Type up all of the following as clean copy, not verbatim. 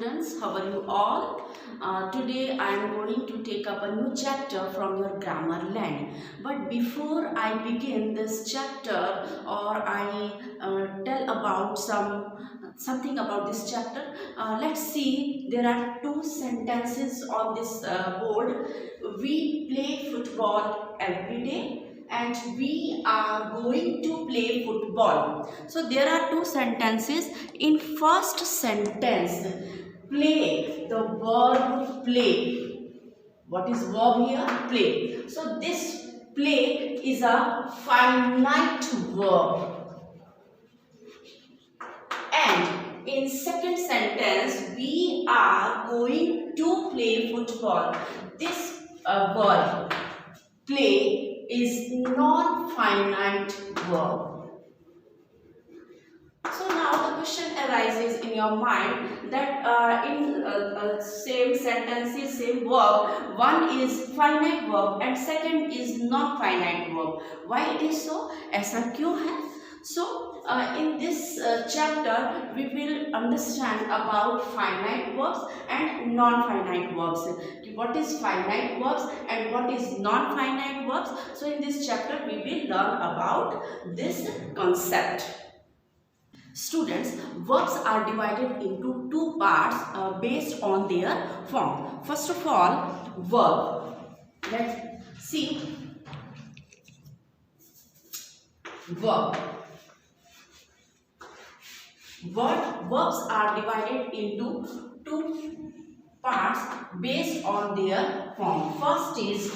students, how are you all? Today I am going to take up a new chapter from your grammar land. But before I begin this chapter or I tell about something about this chapter, let's see, there are two sentences on this board. We play football every day and we are going to play football. So there are two sentences. In first sentence, play, the verb play. What is verb here? Play. So this play is a finite verb. And in second sentence, we are going to play football. This verb play is non-finite verb. So now the question arises in your mind that in same sentences, same verb, one is finite verb and second is non-finite verb. Why it is so? ऐसा क्यों है? So in this chapter we will understand about finite verbs and non-finite verbs. What is finite verbs and what is non-finite verbs? So in this chapter we will learn about this concept. Students, verbs are divided into two parts based on their form. First of all, verb. Let's see. Verb. Verbs are divided into two parts based on their form. First is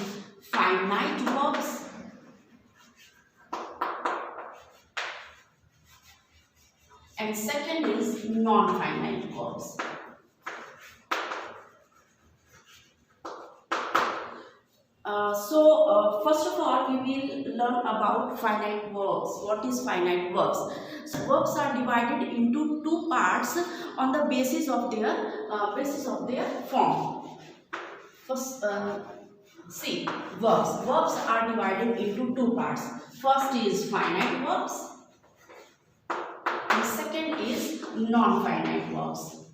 finite verbs and second is non-finite verbs. First of all, we will learn about finite verbs. What is finite verbs? So verbs are divided into two parts on the basis of their form. First, see, verbs. Verbs are divided into two parts. First is finite verbs and second is non-finite verbs.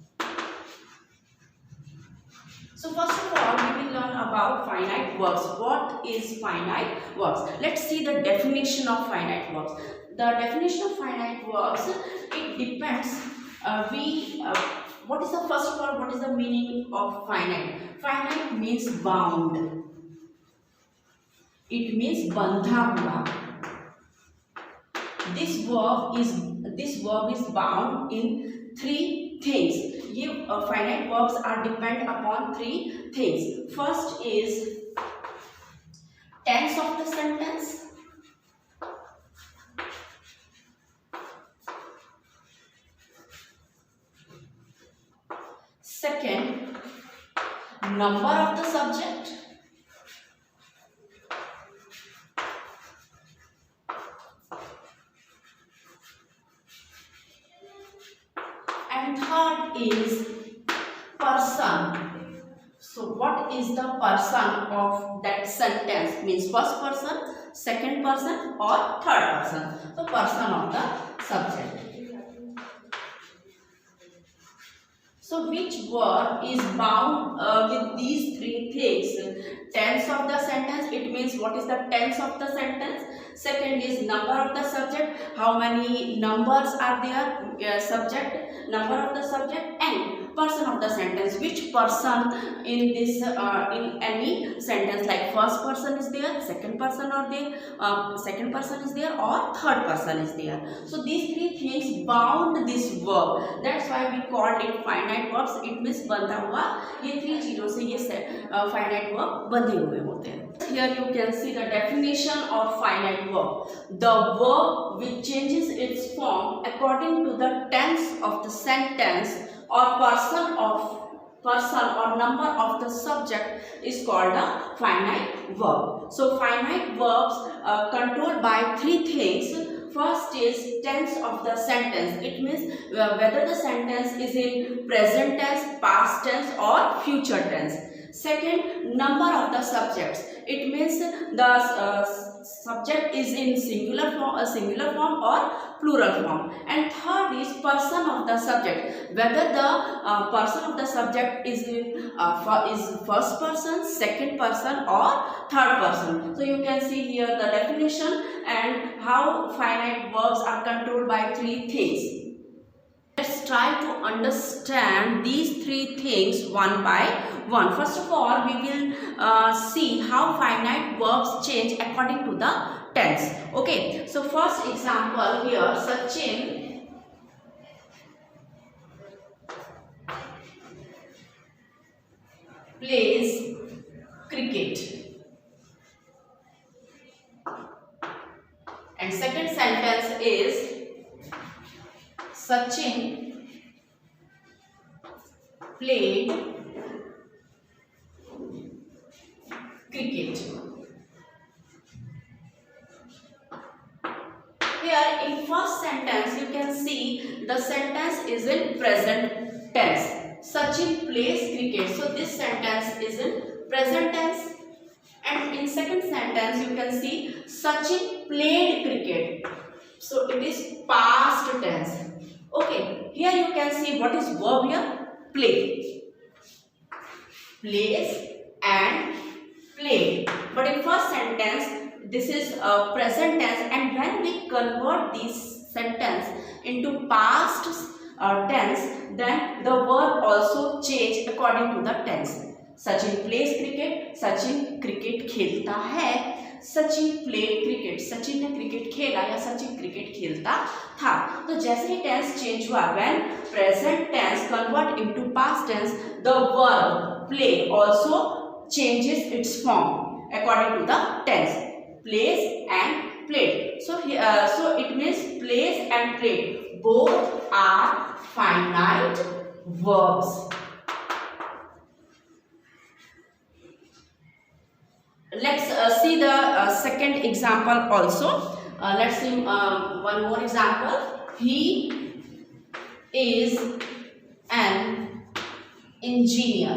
So first of all, we will learn about finite verbs. What is finite verbs? Let's see the definition of finite verbs. The definition of finite verbs, it depends. What is the first of all? What is the meaning of finite? Finite means bound. It means bandha hua. This verb is bound in three things. Finite verbs are depend upon three things. First is tense of the sentence. Second, number of the subject. And third is person. So what is the person of that sentence? Means first person, second person or third person. So person of the subject. So which verb is bound with these three things? Tense of the sentence, it means what is the tense of the sentence. Second is number of the subject, how many numbers are there, subject, number of the subject, and person of the sentence, which person in this in any sentence, like first person is there, second person or there, second person is there or third person is there. So these three things bound this verb. That's why we called it finite verbs. It means बंधा हुआ. ये three चीजों से ये finite verb बंधे हुए होते हैं. Here you can see the definition of finite verb. The verb which changes its form according to the tense of the sentence or person or number of the subject is called a finite verb. So finite verbs are controlled by three things. First is tense of the sentence. It means whether the sentence is in present tense, past tense or future tense. Second, number of the subjects. It means the subject is in singular form or plural form. And third is person of the subject, whether the person of the subject is first person, second person or third person. So you can see here the definition and how finite verbs are controlled by three things. Let's try to understand these three things one by one. First of all, we will see how finite verbs change according to the tense. Okay, so first example here, Sachin plays cricket. And second sentence is Sachin played cricket. Here in first sentence you can see the sentence is in present tense. Sachin plays cricket. So this sentence is in present tense. And in second sentence you can see Sachin played cricket. So it is past tense. Okay, here you can see what is verb here? Play. Plays and played. But in first sentence, this is present tense, and when we convert this sentence into past tense, then the verb also change according to the tense. Sachin plays cricket, Sachin cricket खेलता है. Sachin played cricket, Sachin ने cricket खेला या Sachin cricket खेलता था. तो जैसे ही टेंस चेंज हुआ, when present tense convert into past tense, the verb play also changes its form according to the tense. Plays and played. So it means plays and played both are finite verbs. Let's see the second example also. Let's see one more example. He is an engineer.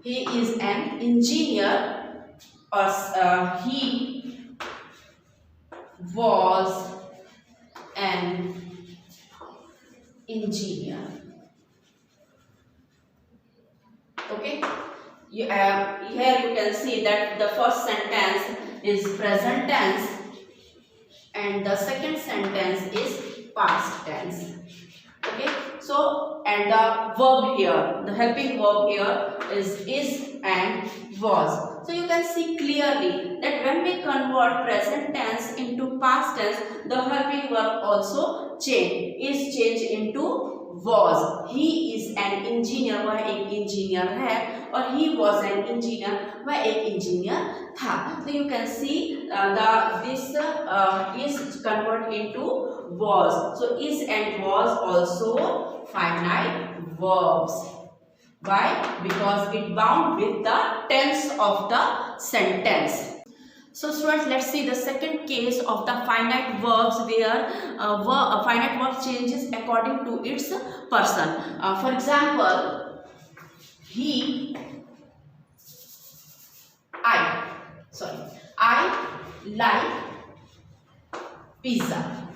He is an engineer, or he was an engineer. Okay. Here you can see that the first sentence is present tense and the second sentence is past tense. Okay, so and the verb here, the helping verb here is and was. So you can see clearly that when we convert present tense into past tense, the helping verb also change into was. He is an engineer, वह एक engineer है, और he was an engineer, वह एक engineer था. So you can see this is convert into was. So is and was also finite verbs. Why? Because it bound with the tense of the sentence. So students, let's see the second case of the finite verbs where finite verb changes according to its person. For example, I like pizza.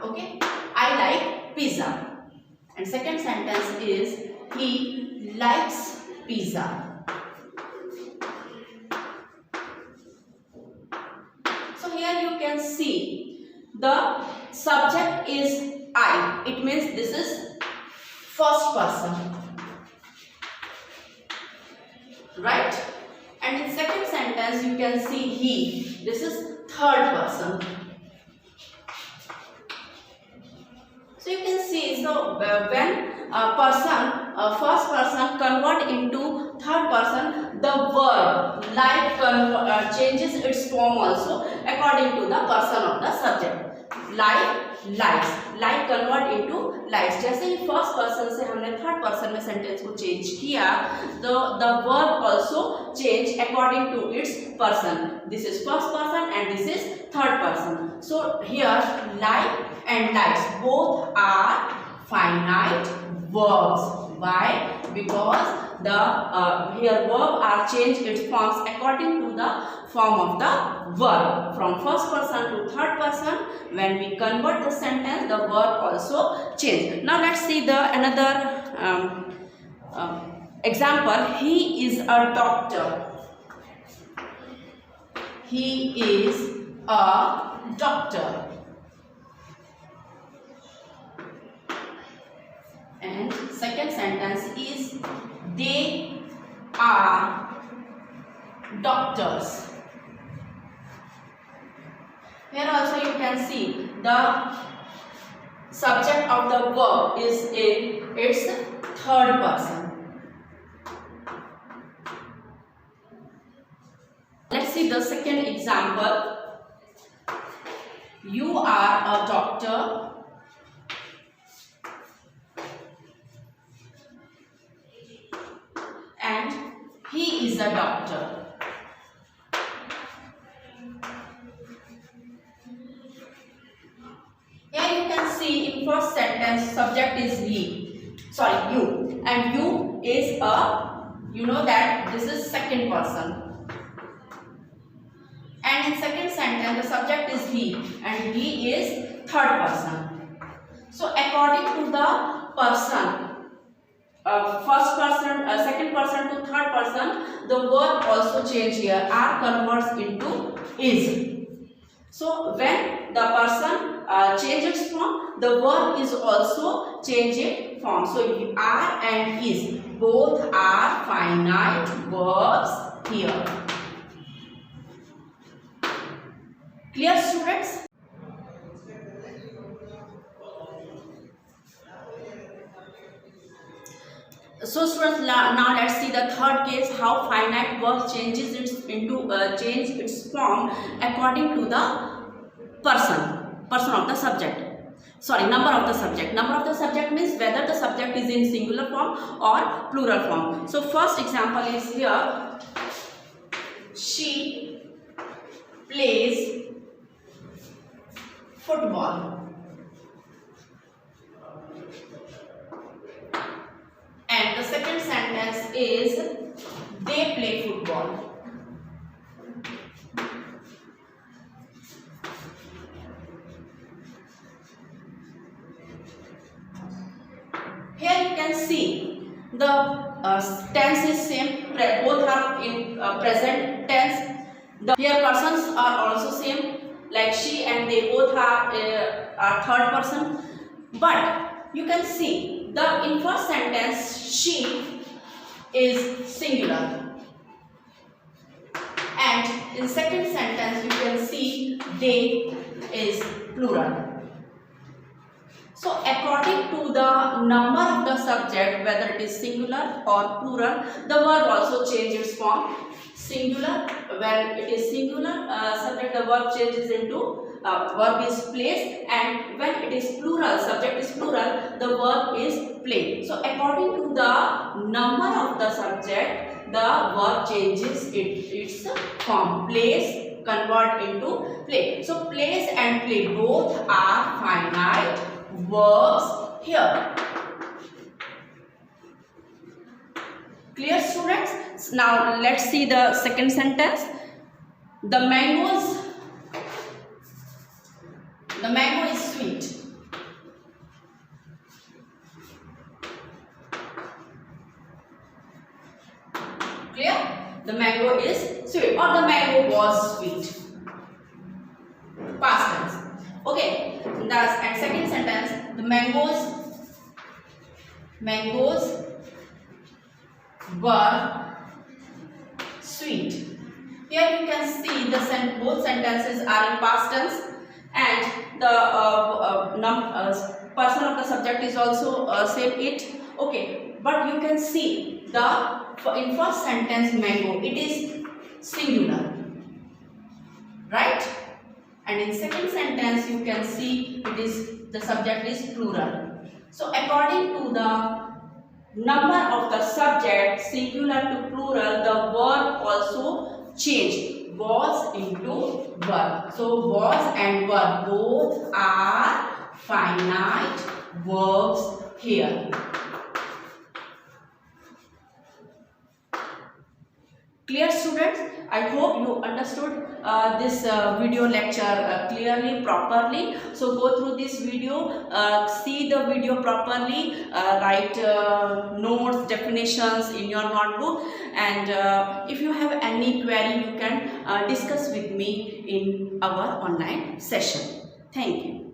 Okay, I like pizza. And second sentence is he likes pizza. Here you can see the subject is I. It means this is first person, right? And in second sentence you can see he. This is third person. So you can see, so when a person, first person convert into third person, the verb like changes its form also according to the person of the subject. Like, likes, like convert into likes. जैसे ही first person से हमने third person में sentence को change किया, the verb also change according to its person. This is first person and this is third person. So here like and likes both are finite verbs. Why? Because here verb are changed its forms according to the form of the verb. From first person to third person, when we convert the sentence, the verb also change. Now let's see the another example. He is a doctor. He is a doctor. And second sentence is they are doctors. Here also you can see the subject of the verb is in its third person. Let's see the second example. You are a doctor. And he is a doctor. Here you can see in first sentence subject is you, and you is a, you know that this is second person. And in second sentence the subject is he and he is third person. So according to the person, first person, second person to third person, the verb also change here. Are converts into is. So when the person changes form, the verb is also changing form. So are and is both are finite verbs here. Clear, students? So students, now let's see the third case, how finite verb changes change its form according to the person of the subject. Sorry, number of the subject. Number of the subject means whether the subject is in singular form or plural form. So first example is here. She plays football. And the second sentence is they play football. Here you can see the tense is same, both are in present tense. Here persons are also same, like she and they both are third person. But you can see in first sentence she is singular, and in second sentence you can see they is plural. So according to the number of the subject, whether it is singular or plural, the verb also changes its form. Singular, when it is singular subject, the verb changes into verb is placed, and when it is plural, subject is plural, the verb is played. So according to the number of the subject, the verb changes its form. Place convert into play. So place and play both are finite verbs here. Clear, students? Now let's see the second sentence. The mango is sweet. Clear? The mango is sweet, or the mango was sweet. Past tense. Okay. And second sentence, the mangoes were sweet. Here you can see both sentences are in past tense, and the person of the subject is also same it. Okay, but you can see in first sentence mango, it is singular, right? And in second sentence you can see the subject is plural. So according to the number of the subject, singular to plural, the verb also change. Was into verb. So was and verb both are finite verbs here. Clear, students? I hope you understood this video lecture clearly, properly. So go through this video, see the video properly, write notes, definitions in your notebook, and if you have any query, you can discuss with me in our online session. Thank you.